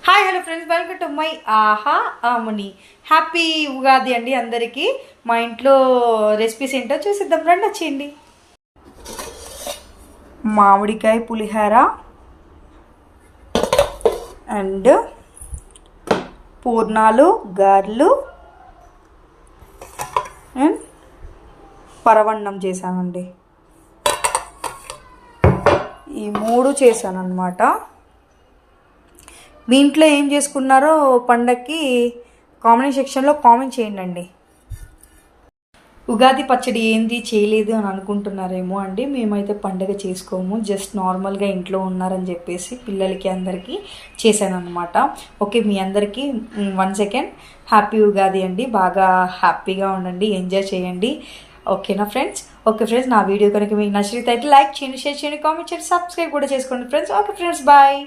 Hi hello friends, welcome to my ఆహా ఆముని. Happy Ugadi అండి అందరికీ. మా ఇంట్లో రెసిపీస్ ఏంటో చూసిద్దాం రండి, వచ్చేయండి. మామిడికాయ పులిహోర అండ్ పూర్ణాలు, గారెలు అండ్ పరవన్నం చేశానండి. ఈ మూడు చేశాను అన్నమాట. మీ ఇంట్లో ఏం చేసుకున్నారో పండగకి కామెంట్ సెక్షన్లో కామెంట్ చేయండి. ఉగాది పచ్చడి ఏంది చేయలేదు అని అనుకుంటున్నారేమో అండి. మేమైతే పండగ చేసుకోము, జస్ట్ నార్మల్గా ఇంట్లో ఉన్నారని చెప్పేసి పిల్లలకి అందరికీ చేశాను అనమాట. ఓకే, మీ అందరికీ 1 సెకండ్ హ్యాపీ ఉగాది అండి. బాగా హ్యాపీగా ఉండండి, ఎంజాయ్ చేయండి. ఓకేనా ఫ్రెండ్స్? ఓకే ఫ్రెండ్స్, నా వీడియో కనుక మీకు నచ్చినట్లయితే లైక్ చేయండి, షేర్ చేయండి, కామెంట్ చేయండి, సబ్స్క్రైబ్ కూడా చేసుకోండి ఫ్రెండ్స్. Okay friends, bye.